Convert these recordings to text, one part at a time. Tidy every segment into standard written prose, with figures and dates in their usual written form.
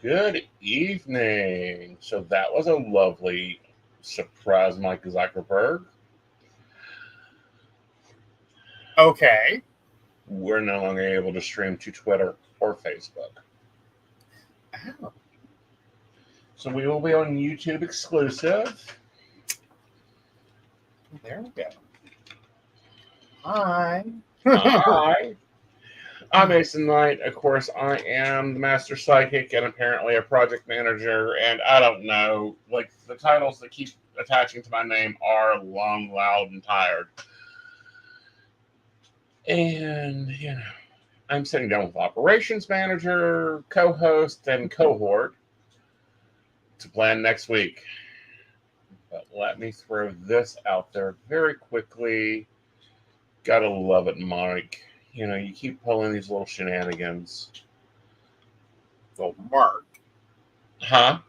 Good evening. So that was a lovely surprise, Mike Zuckerberg. Okay. We're no longer able to stream to Twitter or Facebook. Oh. So we will be on YouTube exclusive. There we go. Hi. Hi. I'm Aeson Knight. Of course, I am the Master Psychic and apparently a project manager. And I don't know, like the titles that keep attaching to my name are long, loud, and tired. And, I'm sitting down with operations manager, co-host, and cohort to plan next week. But let me throw this out there very quickly. Gotta love it, Mike. You keep pulling these little shenanigans. Well, Mark Zuckerberg.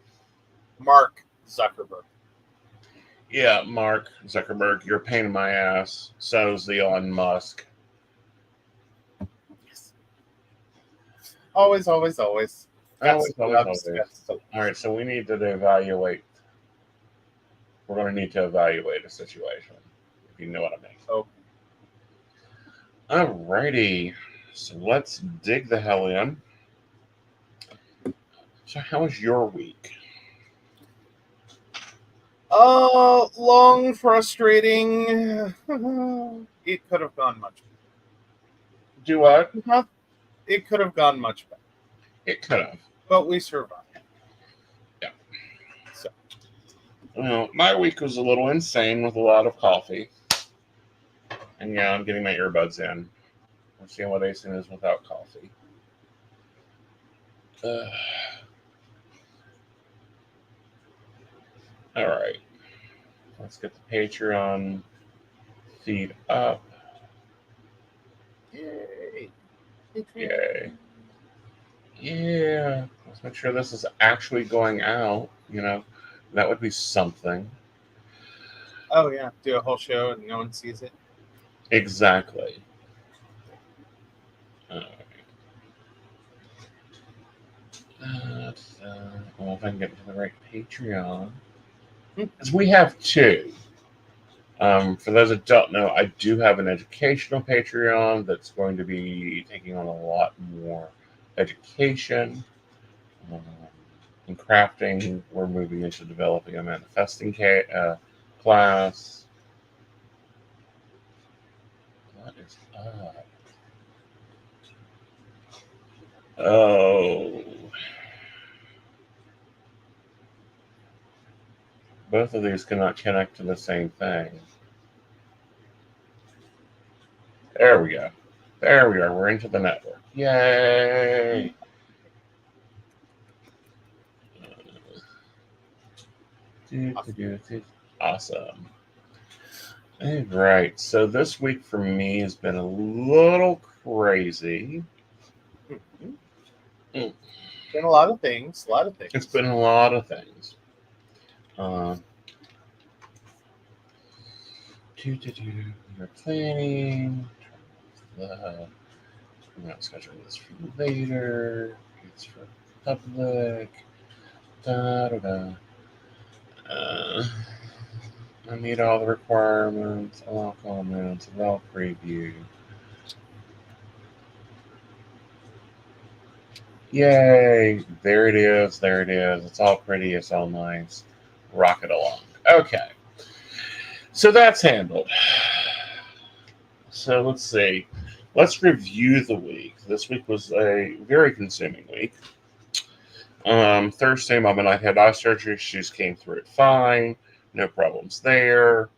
Yeah, Mark Zuckerberg, you're a pain in my ass. So's the Elon Musk. Yes. Always. Always. All right, so we need to evaluate. We're going to need to evaluate a situation, if you know what I mean. Oh. Alrighty, so let's dig the hell in. So, how was your week? Long, frustrating. It could have gone much better. Do what? It could have gone much better. It could have. But we survived. Yeah. So. Well, my week was a little insane with a lot of coffee. And yeah, I'm getting my earbuds in. We're seeing what Aeson is without coffee. All right. Let's get the Patreon feed up. Yay. Yay. Yeah. Let's make sure this is actually going out. That would be something. Oh, yeah. Do a whole show and no one sees it. Exactly. All right. Well, if I can get to the right Patreon. Because we have two. For those that don't know, I do have an educational Patreon that's going to be taking on a lot more education. In crafting, we're moving into developing a manifesting class. What is up? Oh. Both of these cannot connect to the same thing. There we go. There we are. We're into the network. Yay! Awesome. All right. So this week for me has been a little crazy. Been a lot of things. It's been a lot of things. We're planning. I'm not scheduling this for later. It's for public. I meet all the requirements. Allow comments. Allow preview. Yay! There it is. It's all pretty. It's all nice. Rock it along. Okay. So that's handled. So let's see. Let's review the week. This week was a very consuming week. Thursday, Mom and I had eye surgery. She just came through it fine. No problems there.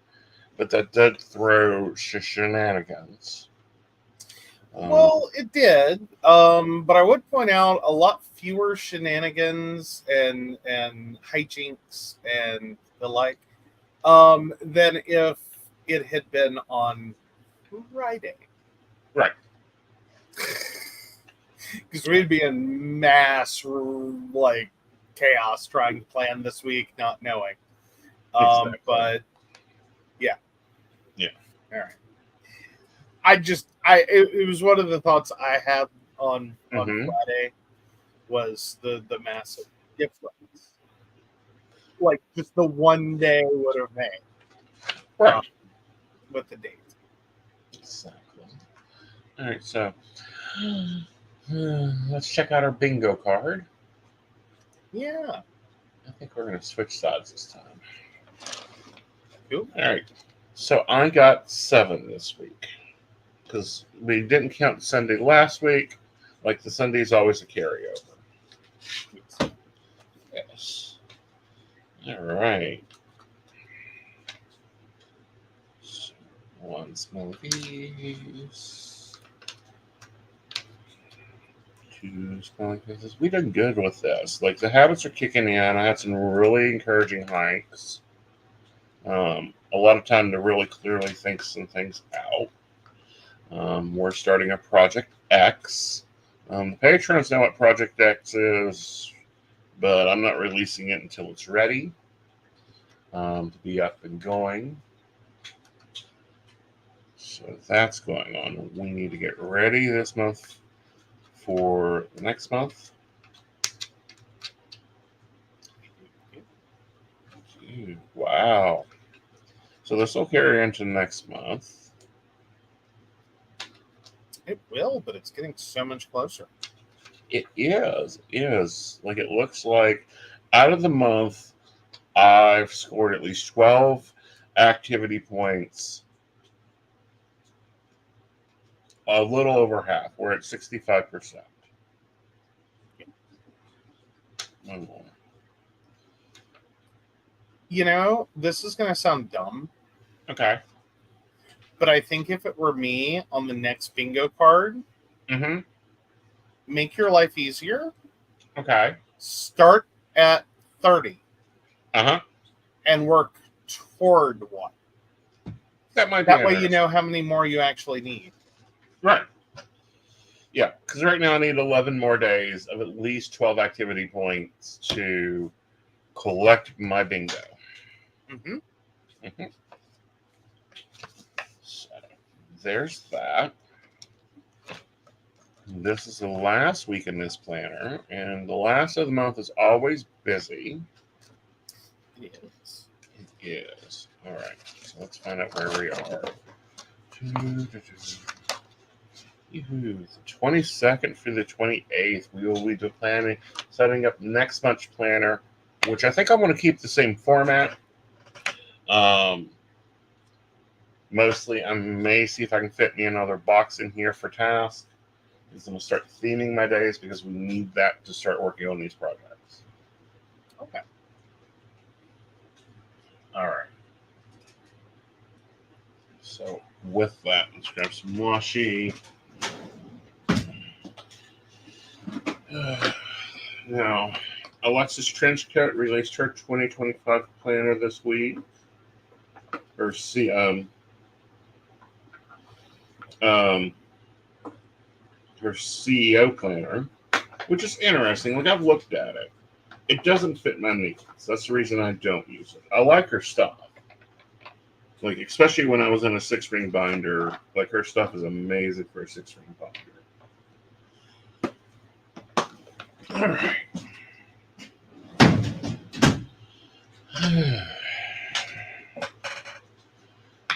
But that did throw shenanigans. Well, it did. But I would point out a lot fewer shenanigans and hijinks and the like than if it had been on Friday. Right. Because we'd be in mass chaos trying to plan this week, not knowing. Exactly. But yeah. Yeah. All right. It was one of the thoughts I had on Friday. was the massive difference. Like just the one day would have made Right. with the date. Exactly. All right, so let's check out our bingo card. Yeah. I think we're going to switch sides this time. Cool. All right. So I got 7 this week because we didn't count Sunday last week. Like the Sunday is always a carryover. Yes. All right. So, one small piece. 2 small pieces. We did good with this. Like the habits are kicking in. I had some really encouraging hikes. A lot of time to really clearly think some things out. We're starting a Project X. The patrons know what Project X is, but I'm not releasing it until it's ready to be up and going. So that's going on. We need to get ready this month for the next month. Dude, wow. So this will carry into next month. It will, but it's getting so much closer. It is. Like it looks like out of the month, I've scored at least 12 activity points. A little over half. We're at 65%. One more. You know, this is going to sound dumb, Okay. but I think if it were me on the next bingo card, Mm-hmm. make your life easier. Okay. Start at 30 Uh-huh. and work toward one. That might be That way you interesting. know how many more you actually need. Right. Yeah, because right now I need 11 more days of at least 12 activity points to collect my bingo. Mm-hmm. Mm-hmm. So there's that. This is the last week in this planner, and the last of the month is always busy. It is. It is. All right, so let's find out where we are. The 22nd through the 28th, we will be planning, setting up next month's planner, which I think I'm going to keep the same format. Mostly, I may see if I can fit me another box in here for tasks. Because I'm going to start theming my days because we need that to start working on these projects. Okay. All right. So with that, let's grab some washi. Now, Alexis Trenchcoat released her 2025 planner this week. Her her CEO planner, which is interesting. Like I've looked at it. It doesn't fit my needs. That's the reason I don't use it. I like her stuff. Like, especially when I was in a 6-ring binder, like her stuff is amazing for a 6-ring binder. All right.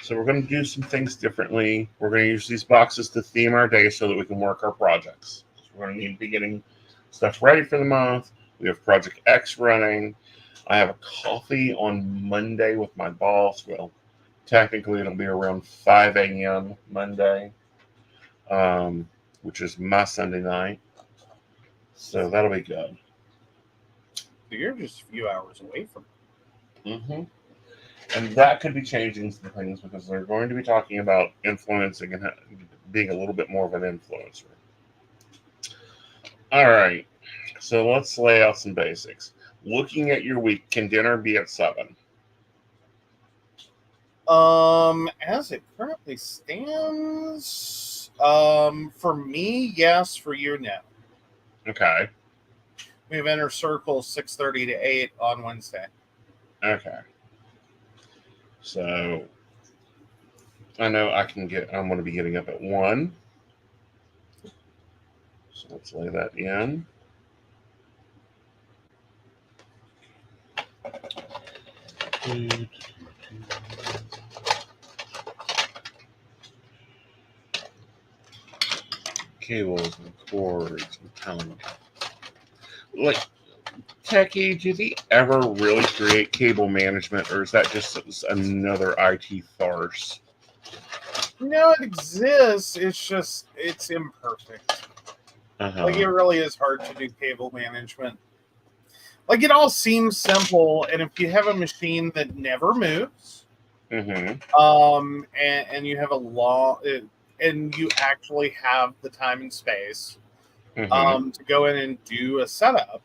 So we're going to do some things differently. We're going to use these boxes to theme our day so that we can work our projects. So we're going to need to be getting stuff ready for the month. We have Project X running. I have a coffee on Monday with my boss. Well, technically it'll be around 5 a.m. Monday, which is my Sunday night. So that'll be good. So you're just a few hours away from it. Mm-hmm. And that could be changing some things because they're going to be talking about influencing and being a little bit more of an influencer. All right. So let's lay out some basics. Looking at your week, can dinner be at 7? As it currently stands, for me, yes. For you, no. Okay. We have Inner Circle 6:30 to 8 on Wednesday. Okay. So I know I'm going to be getting up at 1. So let's lay that in. Cables and cords and telling. Like, Techie, do they ever really create cable management, or is that just another IT farce? No, it exists. It's imperfect. Like, it really is hard to do cable management. Like, it all seems simple, and if you have a machine that never moves, and you have and you actually have the time and space, to go in and do a setup,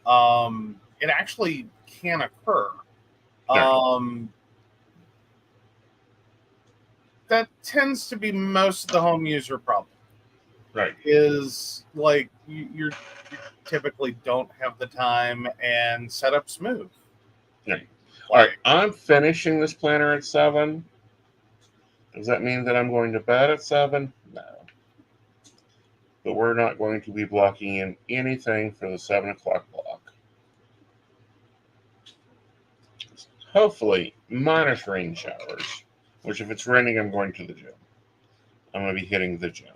it actually can occur. That tends to be most of the home user problem. Right. Is like you typically don't have the time and setups move. Right. All right. I'm finishing this planner at 7. Does that mean that I'm going to bed at 7? No. But we're not going to be blocking in anything for the 7 o'clock block. Hopefully, minus rain showers. Which, if it's raining, I'm going to the gym. I'm going to be hitting the gym.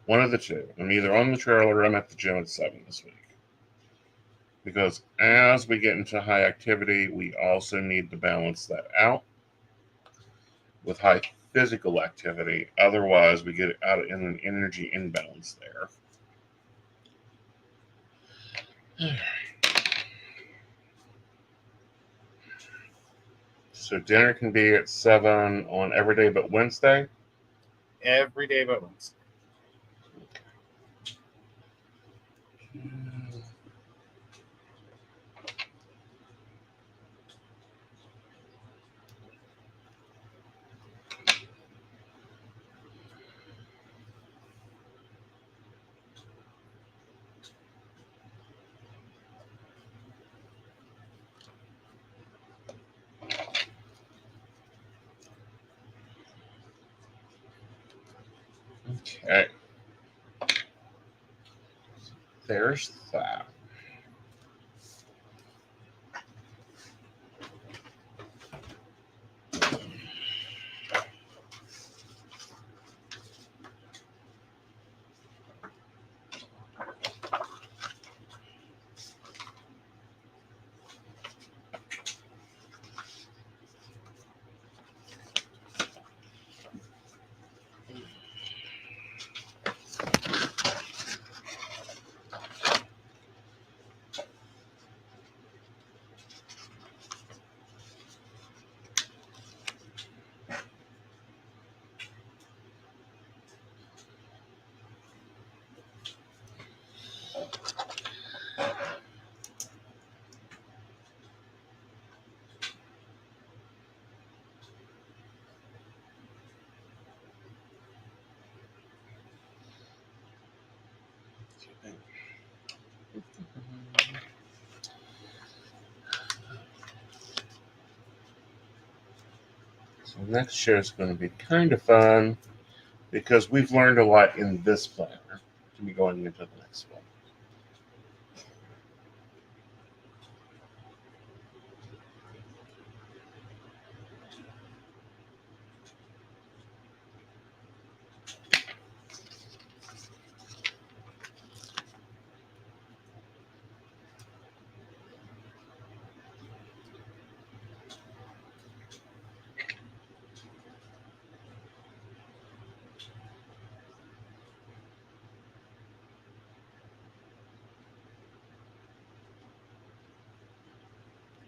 One of the two. I'm either on the trail or I'm at the gym at 7 this week. Because as we get into high activity, we also need to balance that out with high physical activity. Otherwise, we get out in an energy imbalance there. So dinner can be at 7 on every day but Wednesday? Every day but Wednesday. Okay. There's that. So next show is going to be kind of fun because we've learned a lot in this planner to be going into the next one.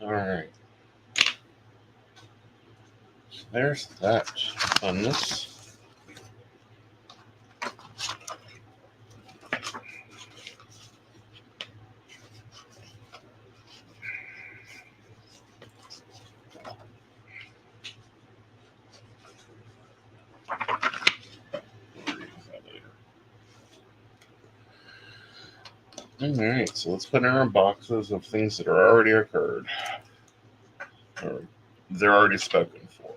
All right. So there's that funness. All right, so let's put in our boxes of things that are already occurred, or they're already spoken for.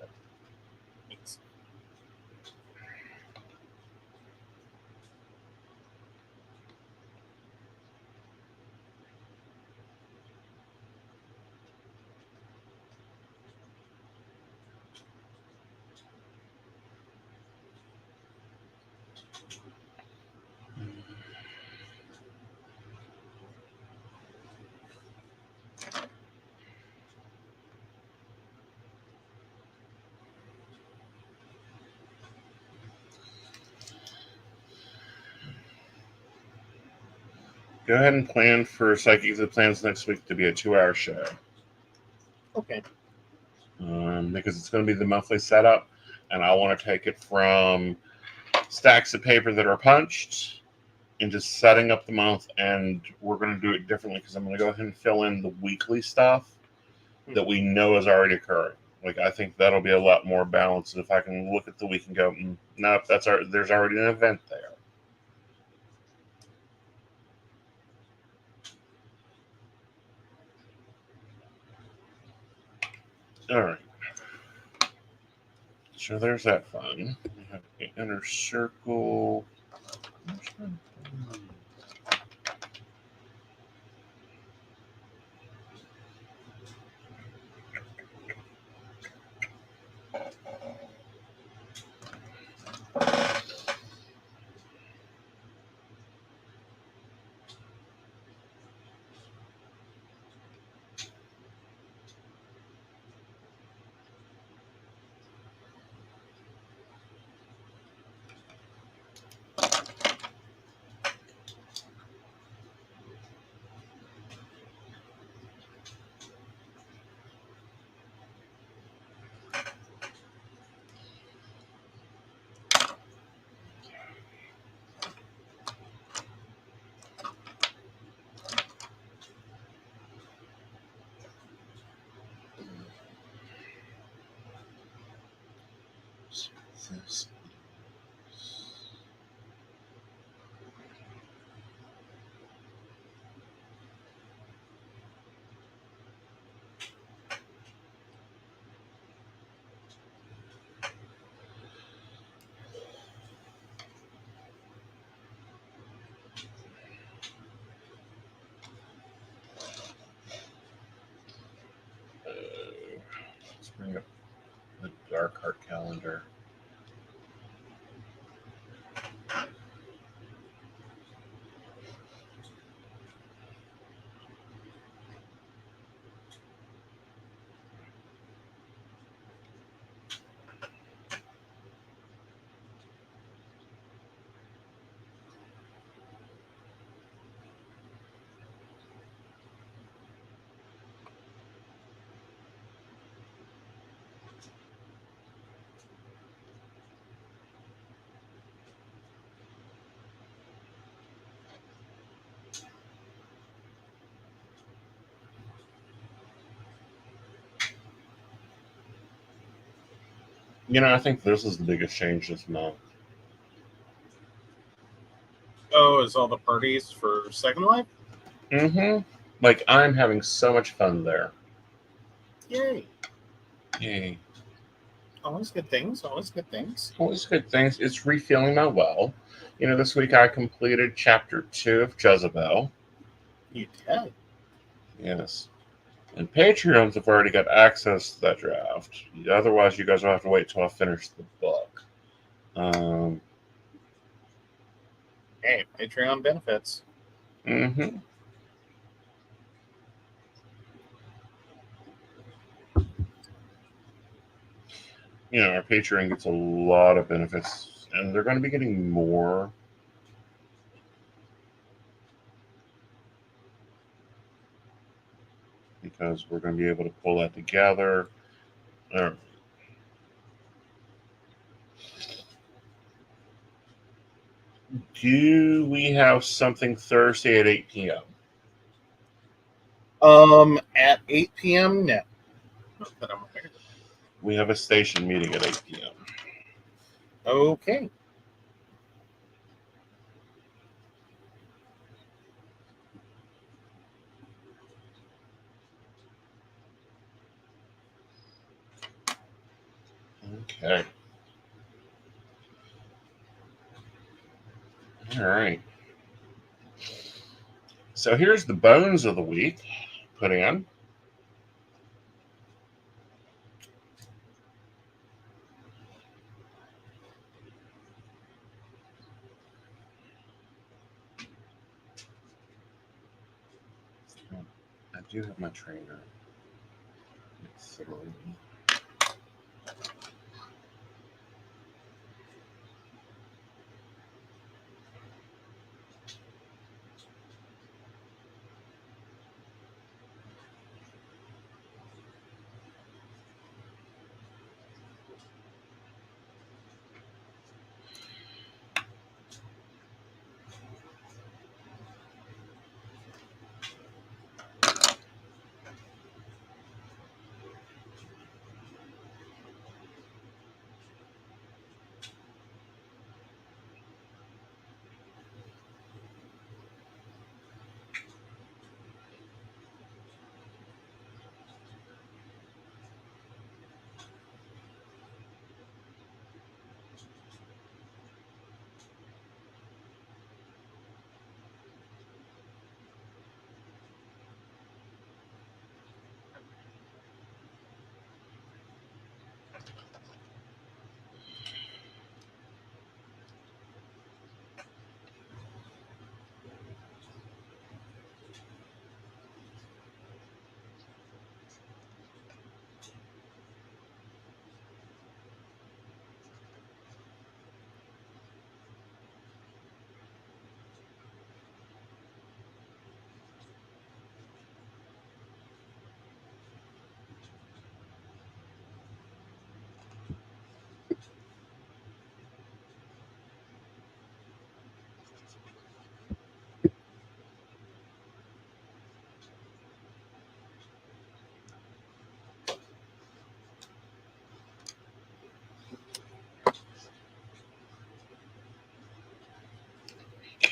Go ahead and plan for Psychic the Plans next week to be a 2-hour show. Okay. Because it's going to be the monthly setup, and I want to take it from stacks of paper that are punched into setting up the month, and we're going to do it differently because I'm going to go ahead and fill in the weekly stuff that we know is already occurring. Like, I think that'll be a lot more balanced if I can look at the week and go, nope, there's already an event there. All right. So there's that fun. We have the inner circle. This. Let's bring up the dark heart calendar. I think this is the biggest change this month. Oh, is all the parties for Second Life? Mm-hmm. Like, I'm having so much fun there. Yay. Yay. Always good things. Always good things. Always good things. It's refilling my well. This week I completed Chapter 2 of Jezebel. You did? Yes. And Patreons have already got access to that draft. Otherwise, you guys will have to wait till I finish the book. Hey, Patreon benefits. Mm-hmm. Our Patreon gets a lot of benefits, and they're going to be getting more. Because we're going to be able to pull that together. Do we have something Thursday at 8 p.m.? At 8 p.m. No. Not that I'm aware. We have a station meeting at 8 p.m. Okay. Okay. All right. So here's the bones of the week. Put in. I do have my trainer. It's 3.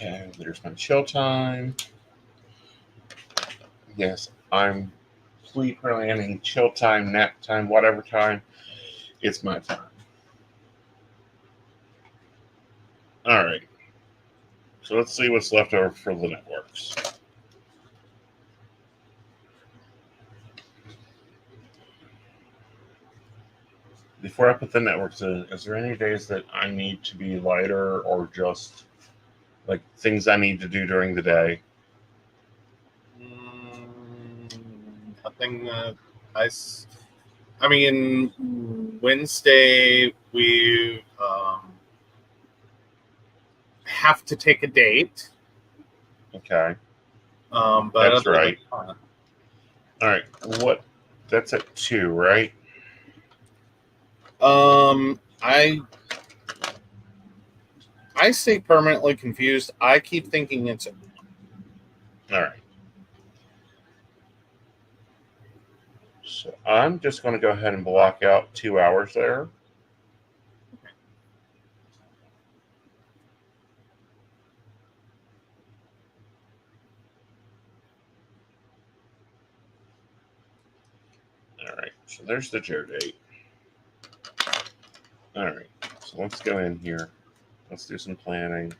Okay, there's my chill time. Yes, I'm pre-planning chill time, nap time, whatever time. It's my time. All right. So let's see what's left over for the networks. Before I put the networks in, is there any days that I need to be lighter or just like things I need to do during the day? Nothing that I mean, Wednesday we have to take a date. Okay. But That's other right. than that, All right. What? That's at 2, right? I stay permanently confused. I keep thinking it's All right. So I'm just going to go ahead and block out 2 hours there. All right. So there's the Joe date. All right. So let's go in here. Let's do some planning.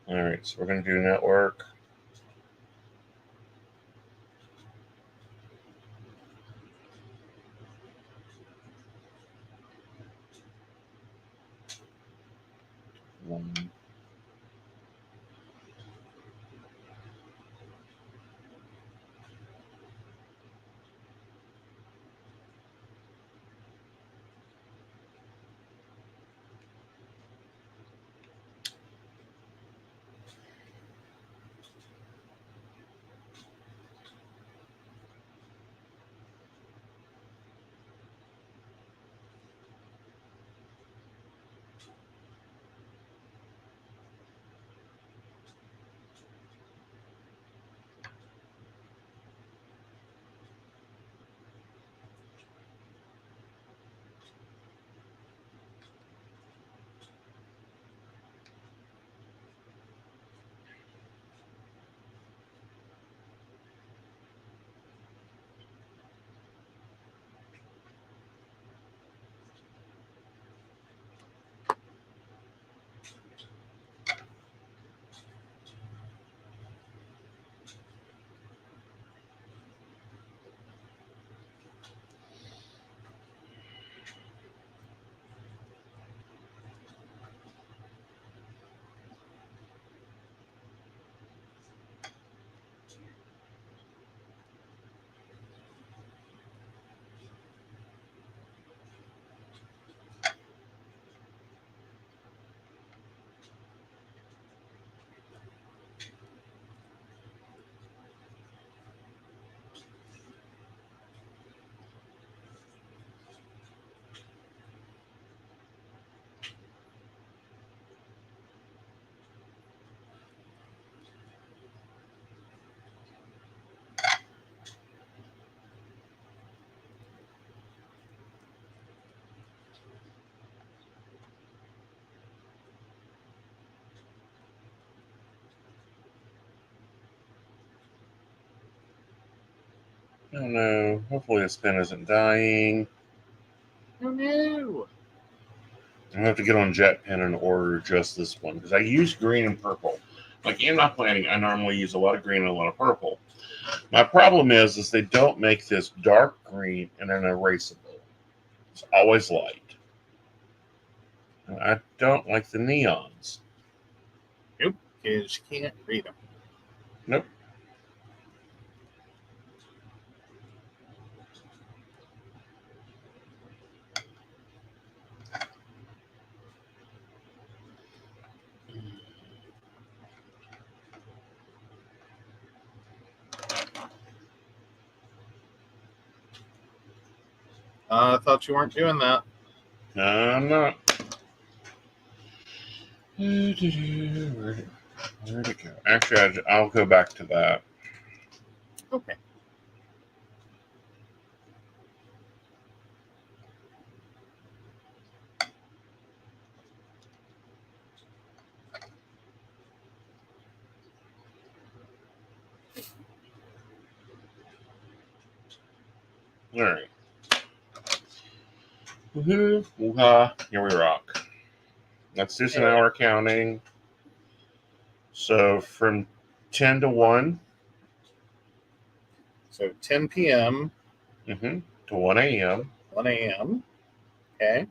All right. So we're going to do network. One. Oh no. Hopefully this pen isn't dying. oh no. I'm gonna have to get on jet pen and order just this one because I use green and purple. Like in my planning, I normally use a lot of green and a lot of purple. My problem is they don't make this dark green and an erasable. It's always light. And I don't like the neons. Nope, because you can't read them. Nope. I thought you weren't doing that. No, I'm not. Where'd it go? Actually, I'll go back to that. Okay. All right. Woohoo! Woo-ha! Here we rock. Let's do some hour counting. So from 10 to 1. So 10 p.m. To 1 a.m. 1 a.m. Okay.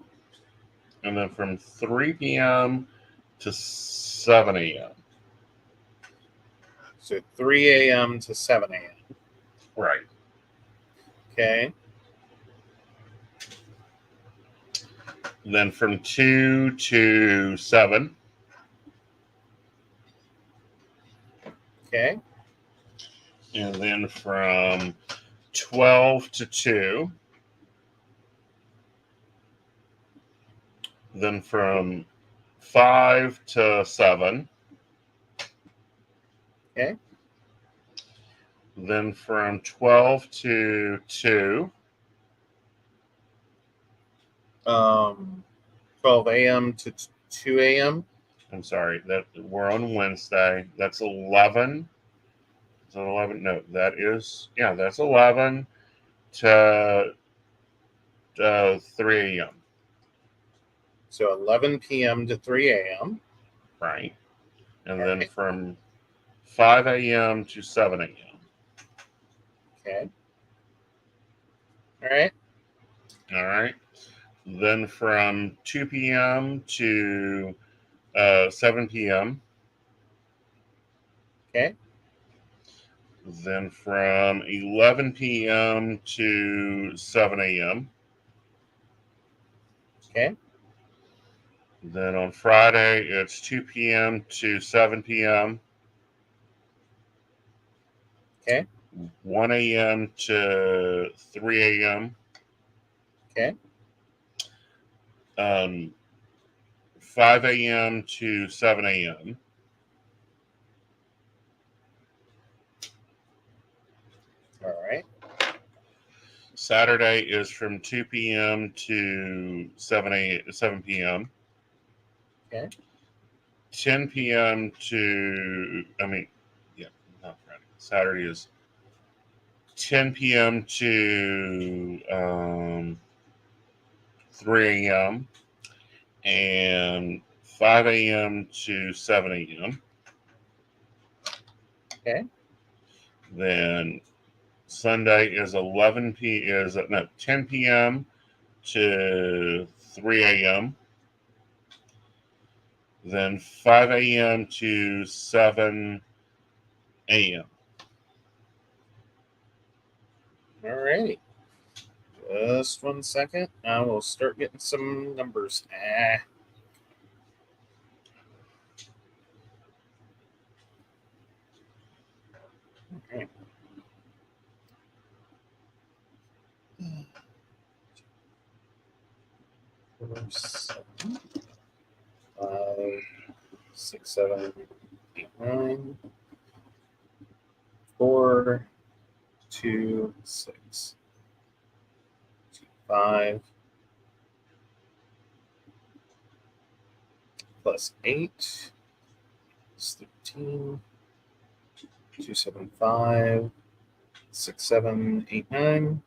And then from 3 p.m. to 7 a.m. So 3 a.m. to 7 a.m. Right. Okay. Then from 2 to 7. Okay. And then from 12 to 2. Then from 5 to 7. Okay. Then from 12 to 2. 12 a.m. to 2 a.m. I'm sorry, that we're on Wednesday. That's 11. Is that 11? No, that's 11 to 3 a.m. So 11 p.m. to 3 a.m. Right. And All then right. from 5 a.m. to 7 a.m. Okay. All right. All right. Then from 2 p.m. to 7 p.m. Okay. Then from 11 p.m. to 7 a.m. Okay. Then on Friday, it's 2 p.m. to 7 p.m. Okay. 1 a.m. to 3 a.m. Okay. 5 a.m. to 7 a.m. All right. Saturday is from 2 p.m. to 7 p.m. Okay. 10 p.m. to, not Friday. Saturday is 10 p.m. to 3 a.m. and 5 a.m. to 7 a.m. Okay. Then Sunday is 10 p.m. to 3 a.m. Then 5 a.m. to 7 a.m. All righty. Just 1 second. I will start getting some numbers. Okay. Four, 7, 5, 6, 7, 8, 9. 4, 2, 6, 2, 5, plus 8 is 13. 2, 7, 5, 6, 7, 8, 9.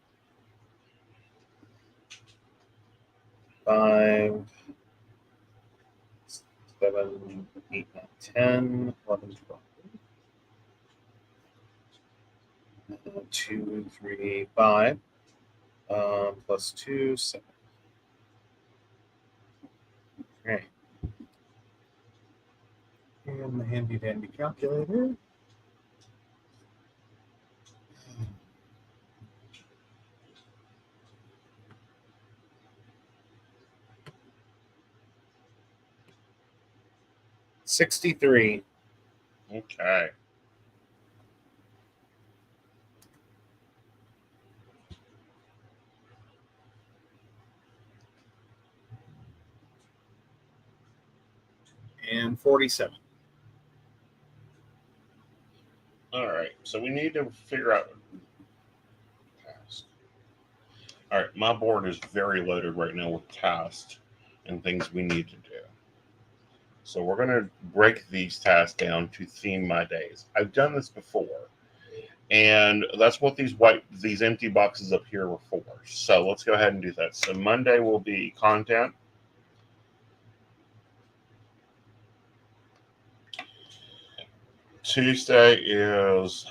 5, 7, 8, 9, 10, 11, 12. 2, 3, 5. Plus 2, 7. Right. And the handy dandy calculator. $63. Okay. And 47. All right. So we need to figure out. All right. My board is very loaded right now with tasks and things we need to do. So we're going to break these tasks down to theme my days. I've done this before. And that's what these empty boxes up here were for. So let's go ahead and do that. So Monday will be content. Tuesday is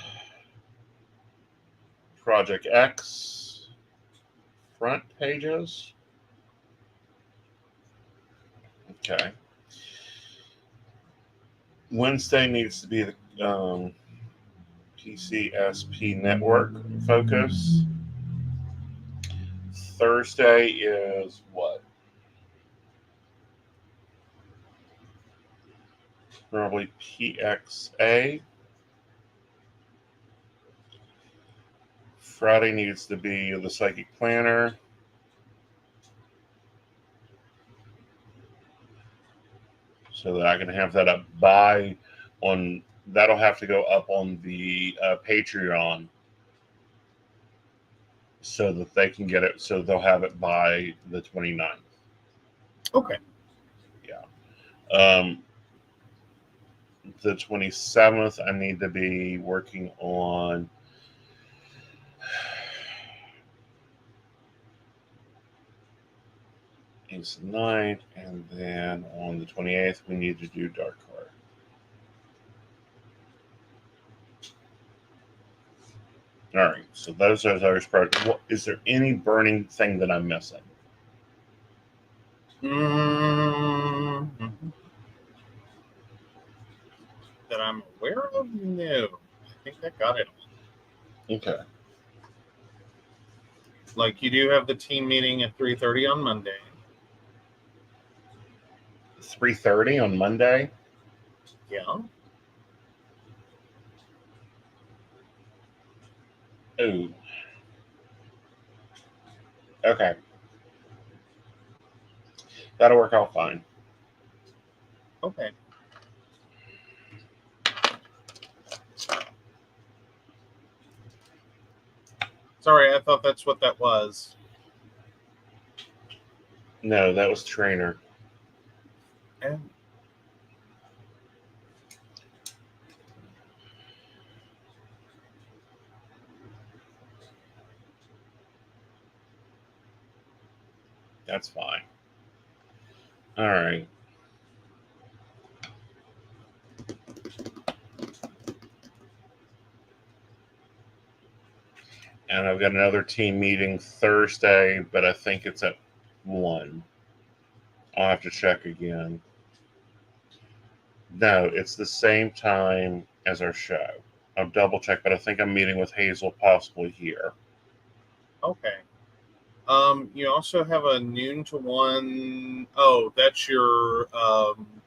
Project X front pages. Okay. Wednesday needs to be the PCSP network focus. Thursday is what? Probably PXA. Friday needs to be the psychic planner. So that I can have that up that'll have to go up on the Patreon so that they can get it, so they'll have it by the 29th. Okay. Yeah. The 27th, I need to be working on Aeson Knight, and then on the 28th, we need to do Dark Heart. All right, so those are those parts. Is there any burning thing that I'm missing? Mm-hmm. That I'm aware of? No. I think I got it. Okay. Like, you do have the team meeting at 3:30 on Monday. 3:30 on Monday? Yeah. Ooh. Okay. That'll work out fine. Okay. Sorry, I thought that's what that was. No, that was trainer. And That's fine. All right. And I've got another team meeting Thursday, but I think it's at 1. I'll have to check again. No, it's the same time as our show. I'll double check, but I think I'm meeting with Hazel possibly here. okay. You also have a noon to 1. Oh, that's your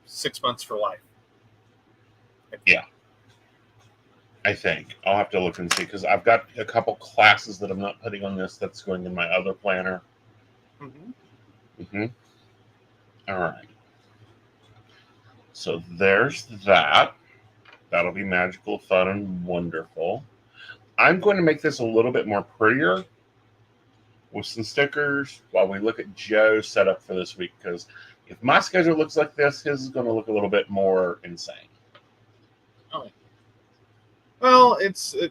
6 months for life. Yeah. I think. I'll have to look and see, because I've got a couple classes that I'm not putting on this that's going in my other planner. All right. So there's that. That'll be magical, fun, and wonderful. I'm going to make this a little bit more prettier with some stickers while we look at Joe's setup for this week, because if my schedule looks like this, his is going to look a little bit more insane. Oh. Well,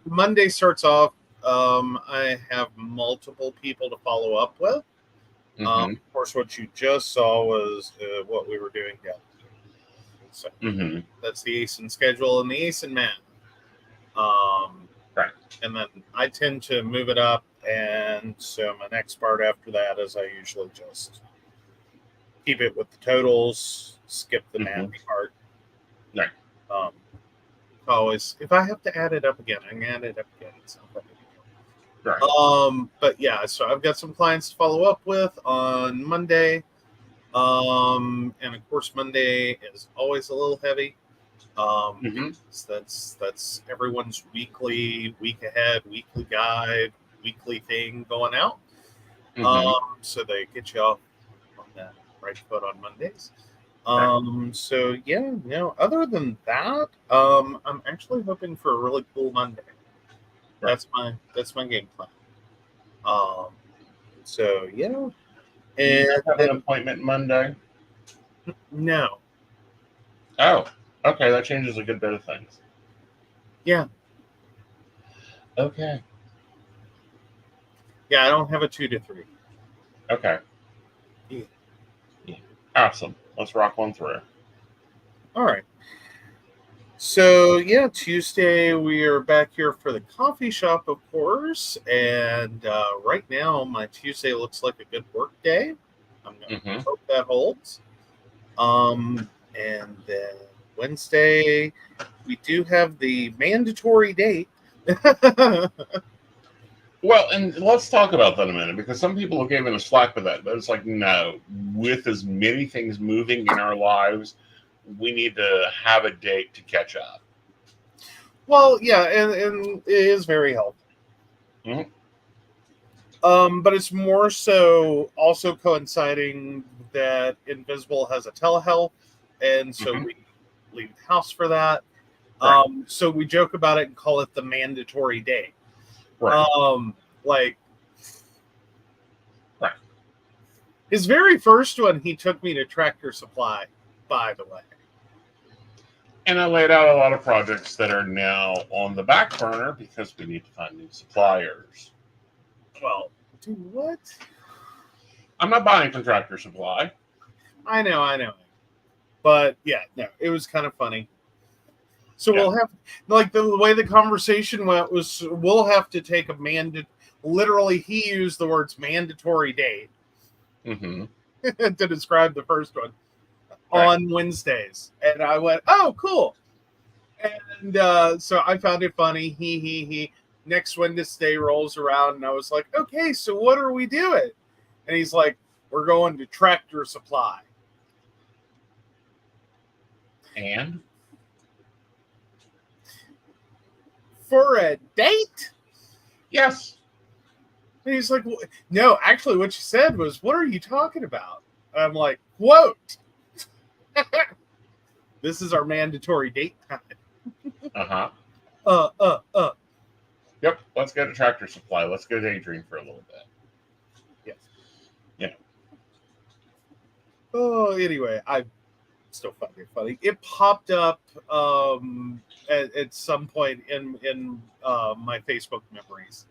Monday starts off. I have multiple people to follow up with. Of course, what you just saw was what we were doing down. So that's the Aeson schedule and the Aeson man. Right. And then I tend to move it up, and so my next part after that is I usually just keep it with the totals, skip the math part. Right. Always, if I have to add it up again, I can add it up again. It's not that big a deal. Right. But yeah, so I've got some clients to follow up with on Monday. And of course, Monday is always a little heavy. That's everyone's weekly, week ahead, weekly guide, weekly thing going out. So they get you off on that right foot on Mondays. So yeah, other than that, I'm actually hoping for a really cool Monday. Right. That's my game plan. So yeah. And you have an appointment Monday? No. Oh, okay. That changes a good bit of things. Yeah. Okay. Yeah, I don't have a 2 to 3. Okay. Yeah. Awesome. Let's rock one through. All right. So, yeah, Tuesday we are back here for the coffee shop, of course. And right now, my Tuesday looks like a good work day. I'm going to hope that holds. And then Wednesday, we do have the mandatory date. Well, and let's talk about that a minute, because some people have given us slack with that, but it's like, no, with as many things moving in our lives, we need to have a date to catch up. Well, yeah, and it is very helpful. But it's more so also coinciding that Invisible has a telehealth, and so we leave the house for that. Right. So we joke about it and call it the mandatory day. Right. Right. His very first one, he took me to Tractor Supply, by the way. And I laid out a lot of projects that are now on the back burner because we need to find new suppliers. Well, do what? I'm not buying from Tractor Supply. I know. But yeah, no, it was kind of funny. So we'll have, like, the way the conversation went was, we'll have to take a literally, he used the words mandatory date to describe the first one on Wednesdays. And I went, oh, cool. And so I found it funny. He. Next Wednesday rolls around, and I was like, okay, so what are we doing? And he's like, we're going to Tractor Supply. And? For a date? Yes. And he's like, no, actually what you said was, what are you talking about? And I'm like, quote, this is our mandatory date time. Yep, let's go to Tractor Supply. Let's go daydream for a little bit. Yes. Yeah. Oh, anyway, I still find it funny. It popped up at some point in my Facebook memories.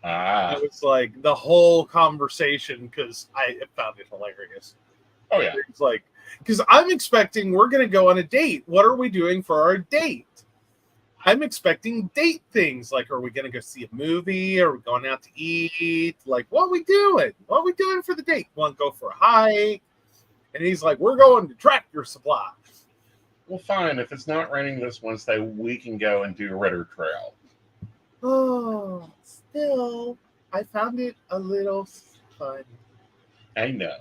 It was like the whole conversation, because I found it hilarious. Oh, yeah. It's like, because I'm expecting we're going to go on a date. What are we doing for our date? I'm expecting date things. Like, are we going to go see a movie? Are we going out to eat? Like, what are we doing? What are we doing for the date? Want to go for a hike? And he's like, we're going to Tractor Supply. Well, fine. If it's not raining this Wednesday, we can go and do Ritter Trail. Oh, still, I found it a little fun. I know.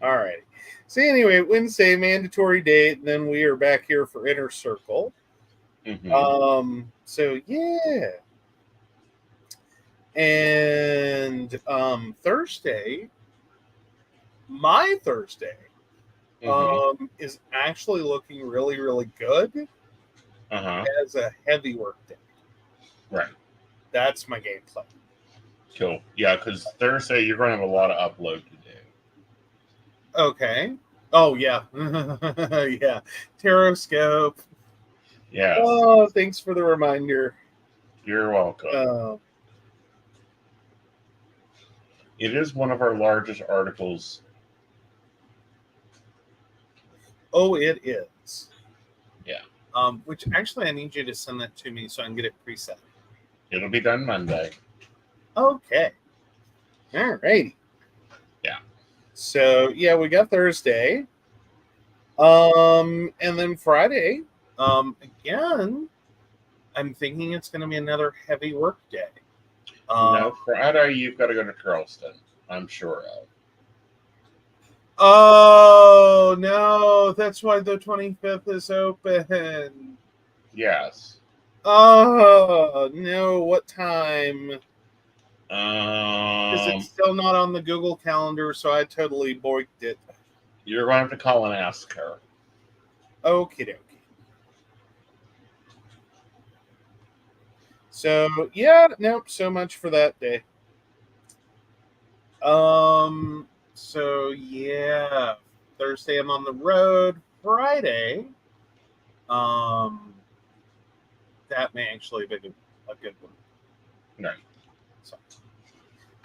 All right. So anyway, Wednesday, mandatory date, and then we are back here for Inner Circle. So yeah. And Thursday, my Thursday, is actually looking really, really good as a heavy work day. Right. That's my game plan. Cool. Yeah, because Thursday you're going to have a lot of upload to do. Okay. Oh, yeah. Yeah. Taroscope. Yes. Oh, thanks for the reminder. You're welcome. It is one of our largest articles. Oh, it is. Yeah. Which actually I need you to send that to me so I can get it preset. It'll be done Monday. Okay. All righty. Yeah. So yeah, we got Thursday. And then Friday, again, I'm thinking it's gonna be another heavy work day. No, Friday you've got to go to Charleston, I'm sure of. Oh no, that's why the 25th is open. Yes. Oh no, what time? Because it's Um, still not on the Google Calendar, so I totally boiked it. You're going to have to call and ask her. Okie dokie. So yeah, nope. So much for that day. So yeah, Thursday I'm on the road. Friday, that may actually be a good one. Right. So,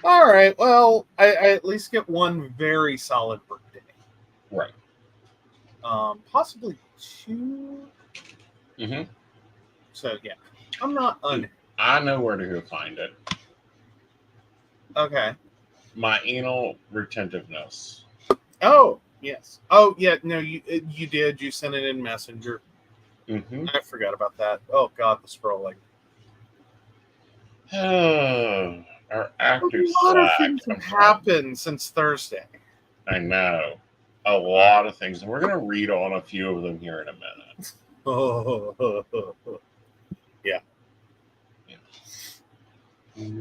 all right. Well, I at least get one very solid birthday. Right. Possibly two. Mm-hmm. So yeah, I'm not I know where to go find it. Okay. My anal retentiveness. Oh yes. Oh yeah. No, you did. You sent it in Messenger. Mm-hmm. I forgot about that. Oh God, the scrolling. Our active A lot of Slack. things have happened since Thursday. I know. A lot of things. And we're going to read on a few of them here in a minute. Yeah. It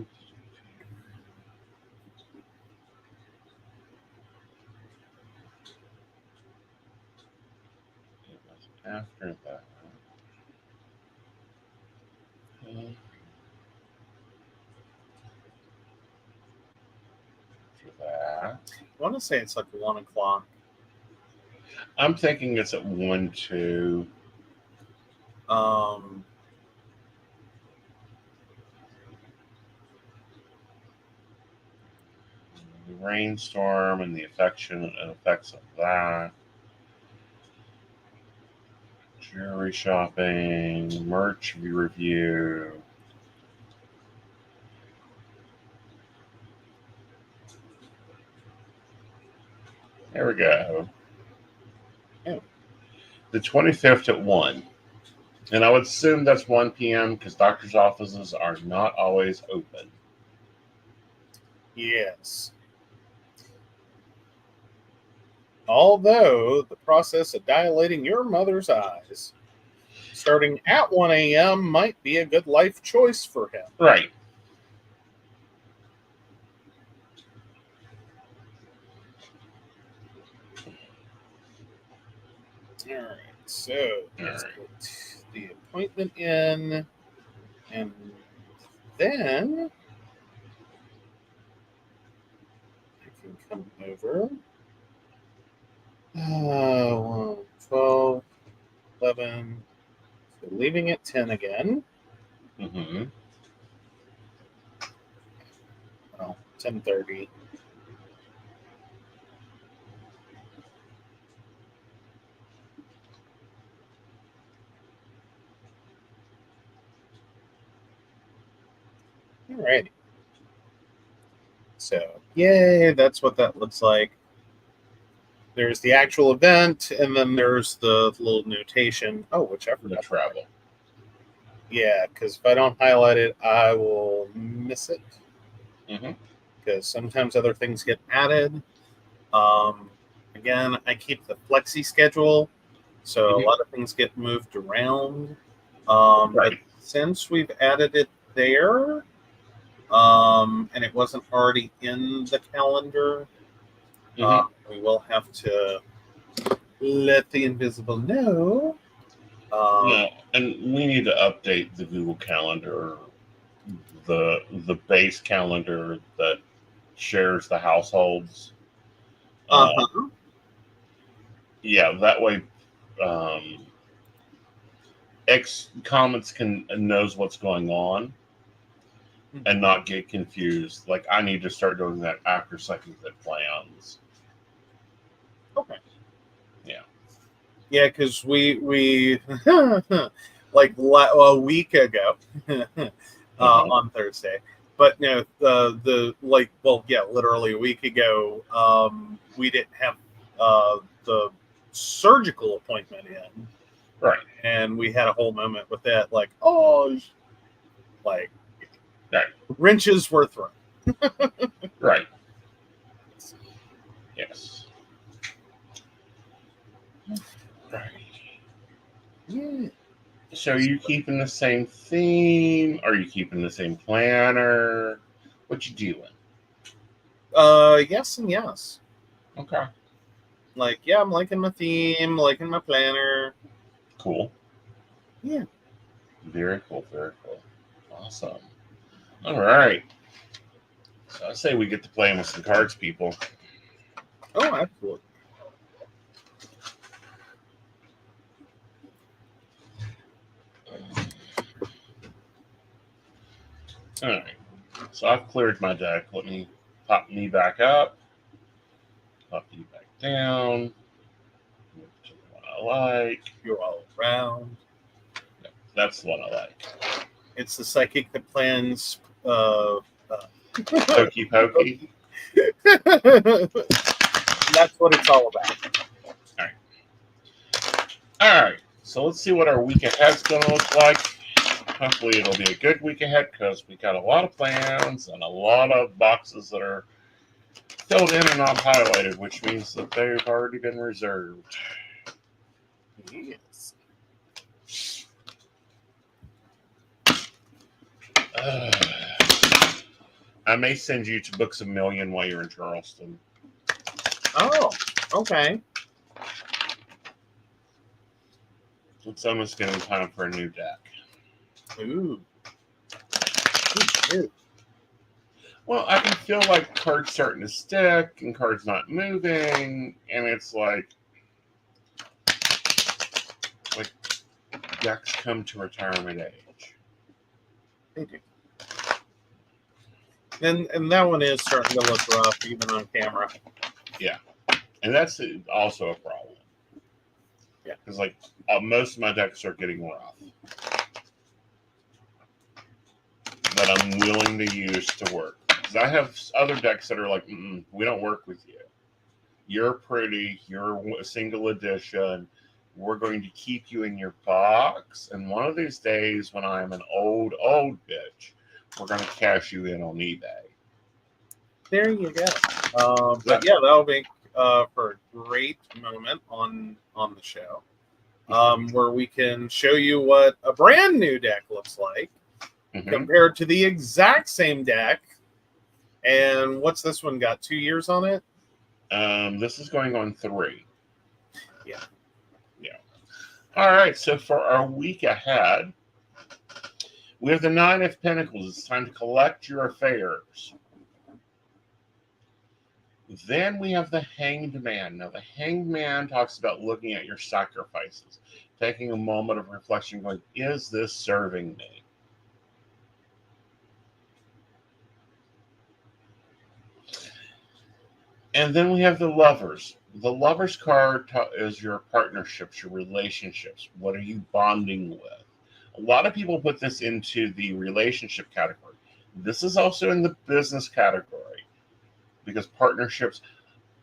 was after that. After that. I want to say it's like 1 o'clock. I'm thinking it's at 1, 2. The rainstorm and the effects of that. Jewelry shopping, merch review. There we go. Yeah. The 25th at 1. And I would assume that's 1 p.m. because doctor's offices are not always open. Yes. Although the process of dilating your mother's eyes starting at 1 a.m. might be a good life choice for him. Right. All right. So let's put the appointment in, and then I can come over. 1, 12, 11. So leaving at 10 again. Mm-hmm. Well, 10:30. All right. So, yay, that's what that looks like. There's the actual event, and then there's the little notation. Oh, whichever. The travel. Yeah, because if I don't highlight it, I will miss it. Mm-hmm. Because sometimes other things get added. Again, I keep the flexi schedule, so a lot of things get moved around. Right. But since we've added it there, and it wasn't already in the calendar, we will have to let the invisible know. Yeah, and we need to update the Google Calendar, the base calendar that shares the households. Yeah, that way X comments knows what's going on and not get confused. Like I need to start doing that after Second Fit plans. Okay. Yeah. Yeah, because we like a week ago on Thursday, but no, the like, well, yeah, literally a week ago, we didn't have the surgical appointment in, right, and we had a whole moment with that, like, oh, like, right, wrenches were thrown. right, yes, right. Yeah. So are you keeping the same theme? Are you keeping the same planner? What you doing? Yes and yes. Okay. Like, yeah, I'm liking my theme, liking my planner. Cool. Yeah. Very cool. Very cool. Awesome. All right. So I say we get to playing with some cards, people. Oh, absolutely. All right. So I've cleared my deck. Let me pop me back up. Pop you back down. Move to the one I like. You're all around. Yeah, that's the one I like. It's the psychic that plans. Pokey pokey. That's what it's all about. All right. So let's see what our week ahead's going to look like. Hopefully it'll be a good week ahead because we got a lot of plans and a lot of boxes that are filled in and not highlighted, which means that they've already been reserved. Yes. I may send you to Books a Million while you're in Charleston. Oh, okay. It's almost getting time for a new deck. Ooh. Well, I can feel like cards starting to stick and cards not moving, and it's like decks come to retirement age. They do. And that one is starting to look rough, even on camera. Yeah, and that's also a problem. Yeah, because like most of my decks are getting rough that I'm willing to use to work. Because I have other decks that are like, we don't work with you. You're pretty. You're a single edition. We're going to keep you in your box. And one of these days, when I'm an old bitch, we're going to cash you in on eBay. There you go. But yeah, that'll be for a great moment on the show, where we can show you what a brand new deck looks like compared to the exact same deck. And what's this one got? 2 years on it? This is going on 3. Yeah. All right. So for our week ahead, we have the 9 of Pentacles. It's time to collect your affairs. Then we have the Hanged Man. Now, the Hanged Man talks about looking at your sacrifices, taking a moment of reflection, going, is this serving me? And then we have the Lovers. The Lovers card is your partnerships, your relationships. What are you bonding with? A lot of people put this into the relationship category. This is also in the business category because partnerships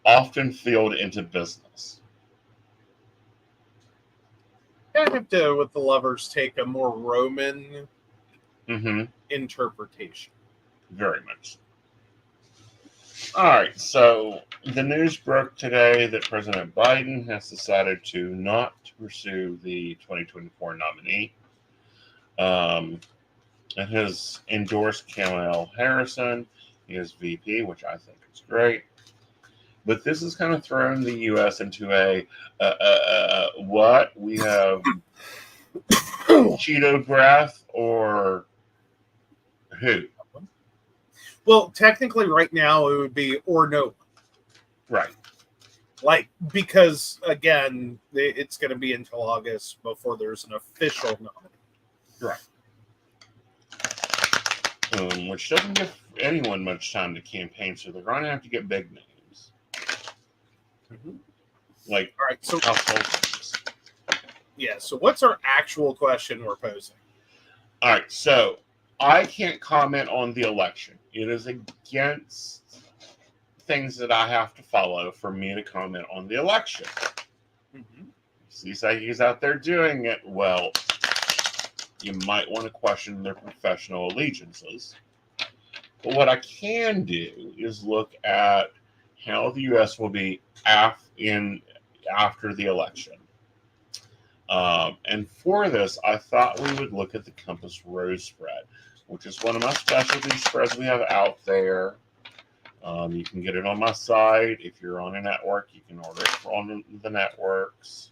often field into business. I have to, with the Lovers, take a more Roman interpretation. Very much. All right, so the news broke today that President Biden has decided to not pursue the 2024 nominee. And has endorsed Kamala Harrison, his VP, which I think is great. But this has kind of thrown the U.S. into a what? We have Cheeto breath or who? Well, technically, right now it would be or no. Right. Like, because again, it's going to be until August before there's an official nominee. Right. Which doesn't give anyone much time to campaign, so they're going to have to get big names. Like, all right, so household names. Yeah, so what's our actual question we're posing? All right, so I can't comment on the election. It is against things that I have to follow for me to comment on the election. See psychics out there doing it, well, you might want to question their professional allegiances. But what I can do is look at how the U.S. will be after the election. And for this, I thought we would look at the Compass Rose spread, which is one of my specialty spreads we have out there. You can get it on my site. If you're on a network, you can order it on the networks.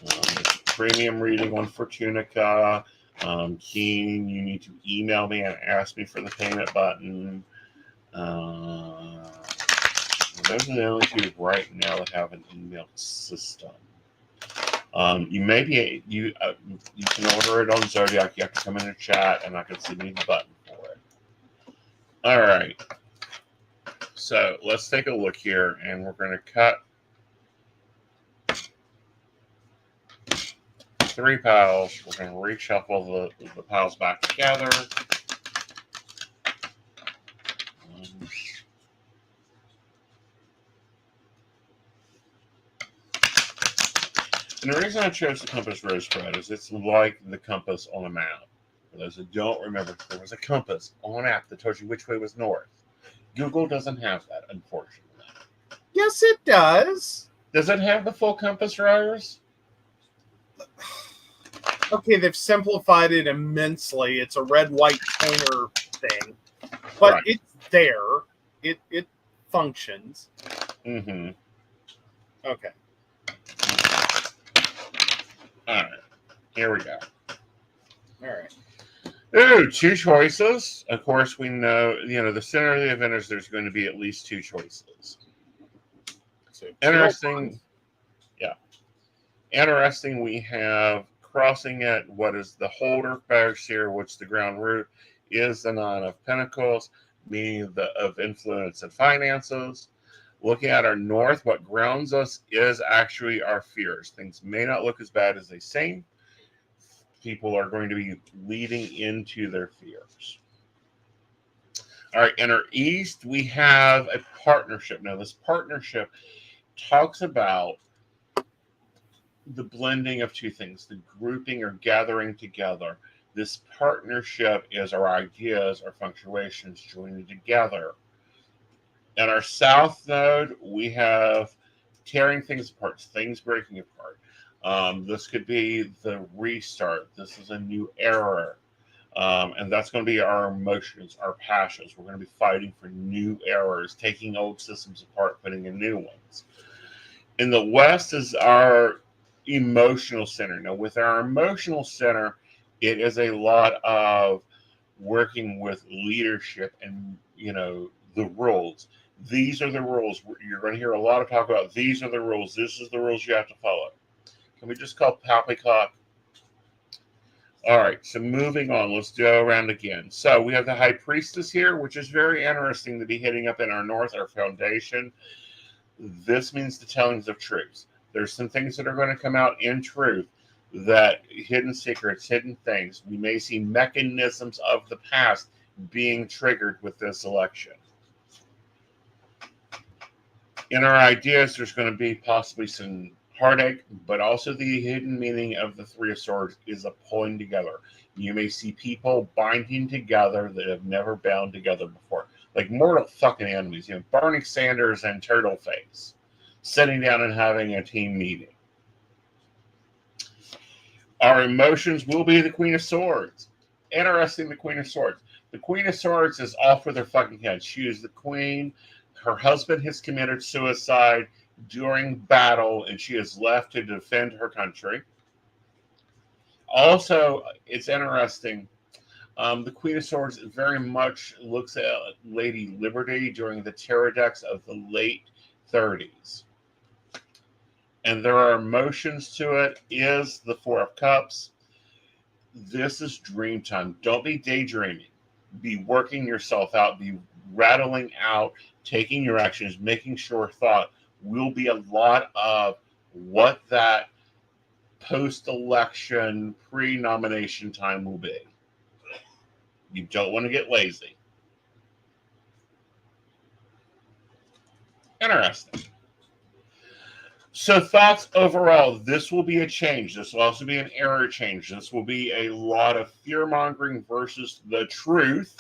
It's a premium reading on Fortunica. Keen, you need to email me and ask me for the payment button. Those are the only two right now that have an email system. You may be you can order it on Zodiac. You have to come in a chat, and I can send you the button for it. All right. So let's take a look here, and we're going to cut 3 piles. We're going to reshuffle the piles back together. And the reason I chose the compass rose spread is it's like the compass on a map. For those who don't remember, there was a compass on a map that told you which way was north. Google doesn't have that, unfortunately. Yes, it does. Does it have the full compass, Rose? Okay, they've simplified it immensely. It's a red, white pointer thing, but Right. it's there. It functions. Mm-hmm. Okay. All right. Here we go. All right. Ooh, 2 choices. Of course, we know, the center of the event is there's going to be at least 2 choices. So Interesting. Yeah. Interesting, we have crossing at what is the holder cards here, which the ground root is the 9 of Pentacles, meaning of influence and finances. Looking at our north, what grounds us is actually our fears. Things may not look as bad as they seem. People are going to be leading into their fears. All right, in our east, we have a partnership. Now, this partnership talks about the blending of 2 things, the grouping or gathering together. This partnership is our ideas, our punctuations joining together. In our south node, we have tearing things apart, things breaking apart. This could be the restart. This is a new era. And that's going to be our emotions, our passions. We're going to be fighting for new eras, taking old systems apart, putting in new ones. In the west is our emotional center. Now, with our emotional center, it is a lot of working with leadership and, the rules. These are the rules. You're going to hear a lot of talk about these are the rules. This is the rules you have to follow. Can we just call poppycock? All right, so moving on, let's go around again. So we have the High Priestess here, which is very interesting to be hitting up in our north, our foundation. This means the tellings of truths. There's some things that are going to come out in truth, that hidden secrets, hidden things. We may see mechanisms of the past being triggered with this election. In our ideas, there's going to be possibly some heartache, but also the hidden meaning of the 3 of Swords is a pulling together. You may see people binding together that have never bound together before, like mortal fucking enemies. Bernie Sanders and Turtleface sitting down and having a team meeting. Our emotions will be the Queen of Swords. Interesting, the Queen of Swords. The Queen of Swords is off with her fucking head. She is the queen. Her husband has committed suicide during battle, and she is left to defend her country. Also, it's interesting. The Queen of Swords very much looks at Lady Liberty during the tarot decks of the late 30s. And there are emotions to it, is the 4 of Cups. This is dream time. Don't be daydreaming. Be working yourself out. Be rattling out, taking your actions, making sure thought will be a lot of what that post-election, pre-nomination time will be. You don't want to get lazy. Interesting. So thoughts overall, this will be a change. This will also be an era change. This will be a lot of fear-mongering versus the truth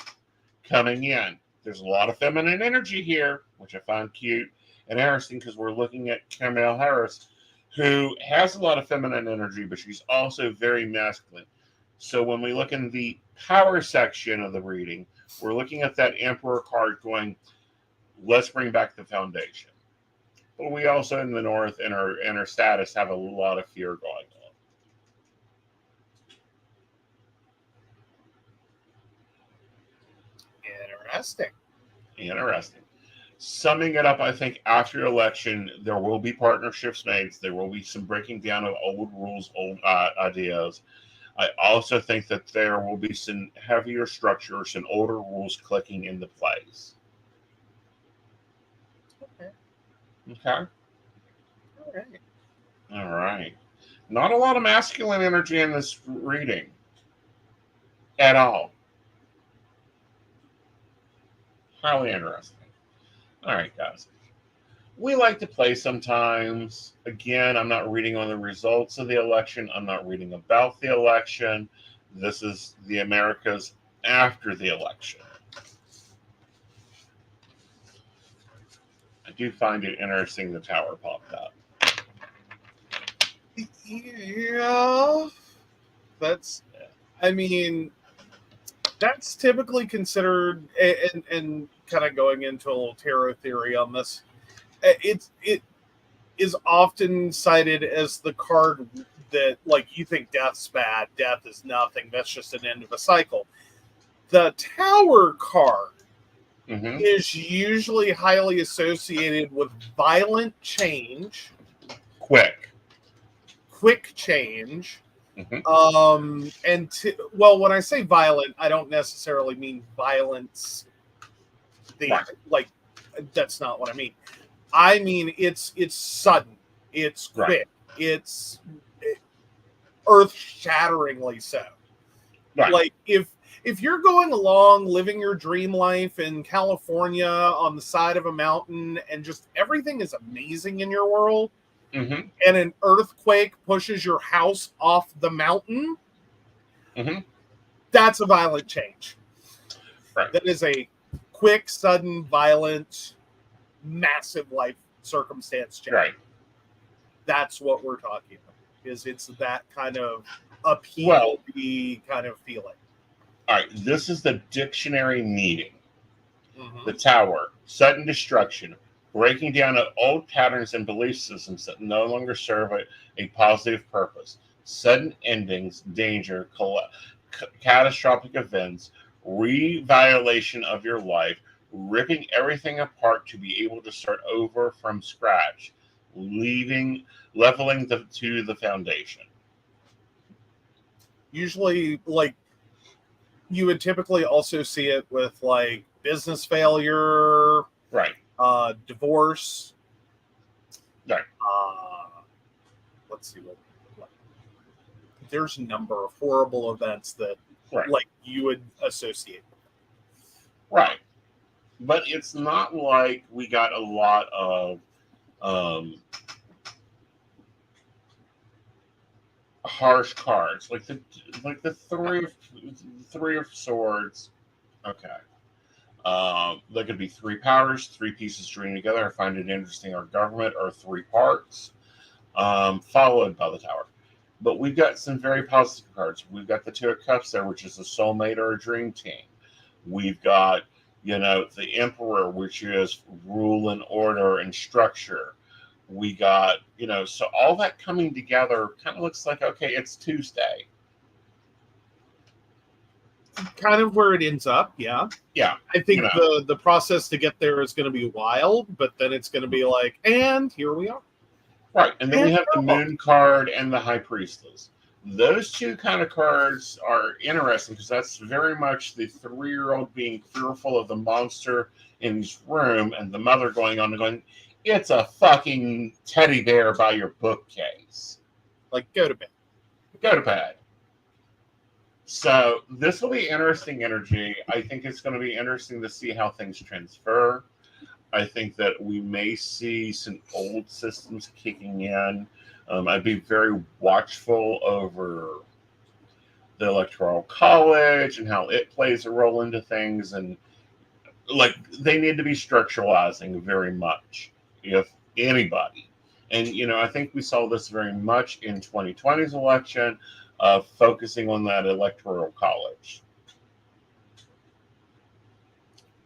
coming in. There's a lot of feminine energy here, which I find cute and interesting because we're looking at Kamala Harris, who has a lot of feminine energy, but she's also very masculine. So when we look in the power section of the reading, we're looking at that Emperor card going, let's bring back the foundation. But we also in the north in our status have a lot of fear going Interesting. Interesting. Summing it up, I think after election, there will be partnerships made. There will be some breaking down of old rules, old ideas. I also think that there will be some heavier structures and older rules clicking into place. Okay. Okay. All right. All right. Not a lot of masculine energy in this reading at all. Highly interesting. All right, guys. We like to play sometimes. Again, I'm not reading on the results of the election. I'm not reading about the election. This is the Americas after the election. I do find it interesting the tower popped up. Yeah. I mean, that's typically considered, and kind of going into a little tarot theory on this, it is often cited as the card that, like, you think death's bad, death is nothing, that's just an end of a cycle. The Tower card is usually highly associated with violent change, quick change. Mm-hmm. Well, when I say violent, I don't necessarily mean violence. Right. Like, that's not what I mean. I mean it's sudden, it's quick, Right. it's earth-shatteringly so. Right. Like, if you're going along living your dream life in California on the side of a mountain and just everything is amazing in your world, Mm-hmm. and an earthquake pushes your house off the mountain, Mm-hmm. that's a violent change. Right. That is a quick, sudden, violent, massive life circumstance change. Right. That's what we're talking about. Is it's that kind of upheaval kind of feeling. All right. This is the dictionary meaning. Mm-hmm. The tower, sudden destruction, breaking down of old patterns and belief systems that no longer serve a positive purpose, sudden endings, danger, catastrophic events, reviolation of your life, ripping everything apart to be able to start over from scratch, leveling to the foundation. Usually, like, you would typically also see it with, like, business failure, right? Divorce, right? Let's see what. There's a number of horrible events that, right, like, you would associate. Right, but it's not like we got a lot of harsh cards like the three of swords. Okay. There could be three powers, three pieces joined together. I find it interesting. Our government are three parts, followed by the tower. But we've got some very positive cards. We've got the Two of Cups there, which is a soulmate or a dream team. We've got, the Emperor, which is rule and order and structure. We got, so all that coming together kind of looks like, okay, it's Tuesday. Kind of where it ends up, yeah. Yeah. I think the process to get there is going to be wild, but then it's going to be like, and here we are. Right, and then we have the Moon card and the High Priestess. Those two kind of cards are interesting because that's very much the 3-year-old being fearful of the monster in his room and the mother going on and going, it's a fucking teddy bear by your bookcase. Like, go to bed. Go to bed. So this will be interesting energy. I think it's going to be interesting to see how things transfer. I think that we may see some old systems kicking in. I'd be very watchful over the Electoral College and how it plays a role into things. And, like, they need to be structuralizing very much, if anybody. And, I think we saw this very much in 2020's election, focusing on that Electoral College.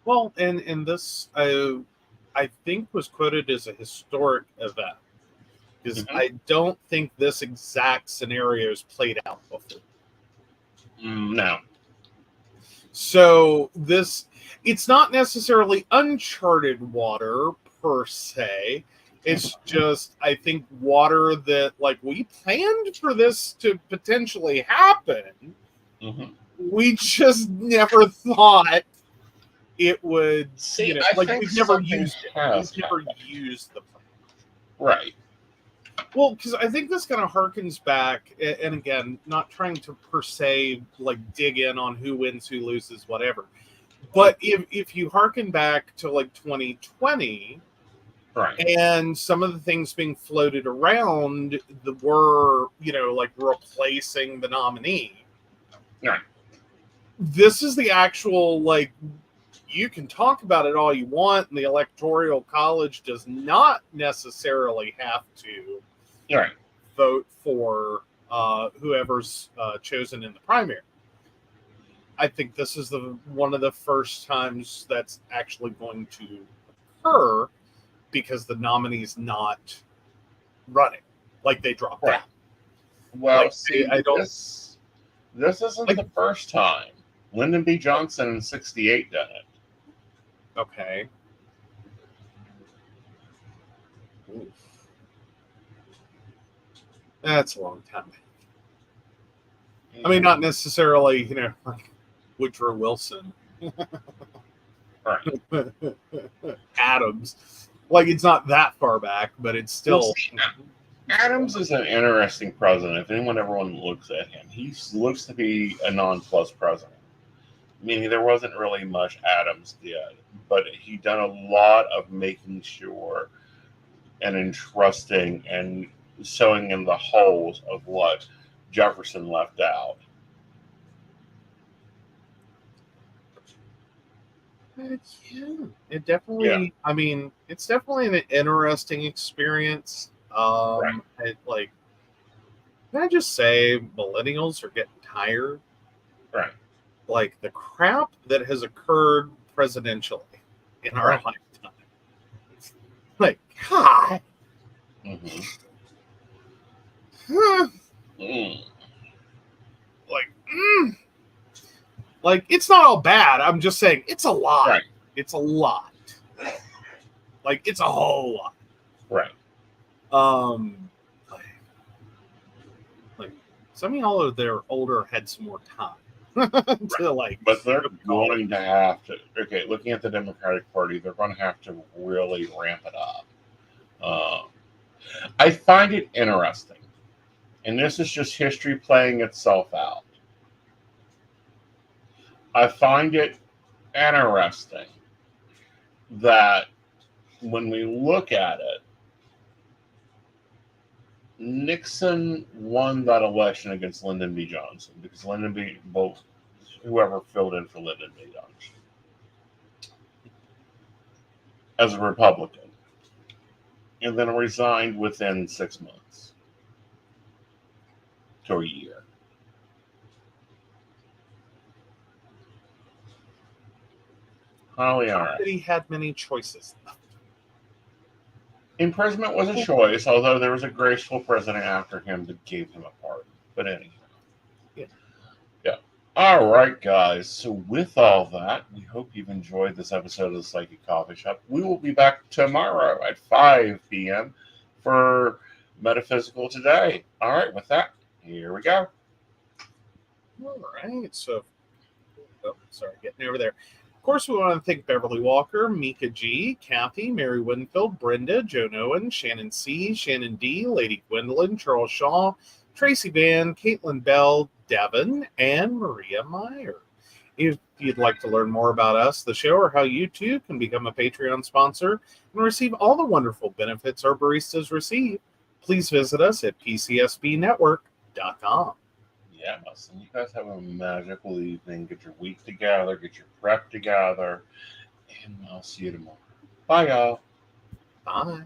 Well, and this, I think, was quoted as a historic event. Because I don't think this exact scenario is played out before. No. So it's not necessarily uncharted water per se. It's just, I think, water that, like, we planned for this to potentially happen. Mm-hmm. We just never thought it would, See, you know, I like, think we've never something used it. has We've never happened. used the plan. Right. Well, because I think this kind of harkens back, and again, not trying to per se, like, dig in on who wins, who loses, whatever. But if you harken back to, like, 2020, Right. and some of the things being floated around were, you know, like, replacing the nominee. Right. This is the actual, like, you can talk about it all you want, and the Electoral College does not necessarily have to Right. vote for whoever's chosen in the primary. I think this is one of the first times that's actually going to occur, because the nominee's not running, like, they dropped out. Well, Like, see, I don't. this isn't Like, the first time. Lyndon B. Johnson in '68 done it. okay. Oof. That's a long time. I mean, not necessarily, you know, like Woodrow Wilson. Right. Adams. Like, it's not that far back, but it's still. Well, see, Adams is an interesting president. If everyone looks at him, he looks to be a nonplussed president. Meaning there wasn't really much Adams did, but he done a lot of making sure and entrusting and sewing in the holes of what Jefferson left out. Yeah, it definitely. I mean, it's definitely an interesting experience. Right. Like, can I just say, millennials are getting tired. Right. Like, the crap that has occurred presidentially in our lifetime. Like, God. Mm-hmm. Like, it's not all bad. I'm just saying it's a lot. Right. It's a lot. Like, it's a whole lot. Right. Like some of y'all are there older, had some more time to, like, but they're going to have to. Okay, looking at the Democratic Party, they're going to have to really ramp it up. I find it interesting, and this is just history playing itself out. I find it interesting that when we look at it, Nixon won that election against Lyndon B. Johnson because whoever filled in for Lyndon B. Johnson as a Republican, and then resigned within 6 months to a year. Highly Not that he had many choices. Imprisonment was a choice, although there was a graceful president after him that gave him a pardon. But anyhow. Yeah. All right, guys. So with all that, we hope you've enjoyed this episode of the Psychic Coffee Shop. We will be back tomorrow at 5 p.m. for Metaphysical Today. All right, with that, here we go. All right. So, getting over there. Of course, we want to thank Beverly Walker, Mika G, Kathy, Mary Winfield, Brenda, Joan Owen, Shannon C, Shannon D, Lady Gwendolyn, Charles Shaw, Tracy Van, Caitlin Bell, Devin, and Maria Meyer. If you'd like to learn more about us, the show, or how you too can become a Patreon sponsor and receive all the wonderful benefits our baristas receive, please visit us at PCSPNetwork.com. Yeah, listen, you guys have a magical evening. Get your week together, get your prep together, and I'll see you tomorrow. Bye, y'all. Bye.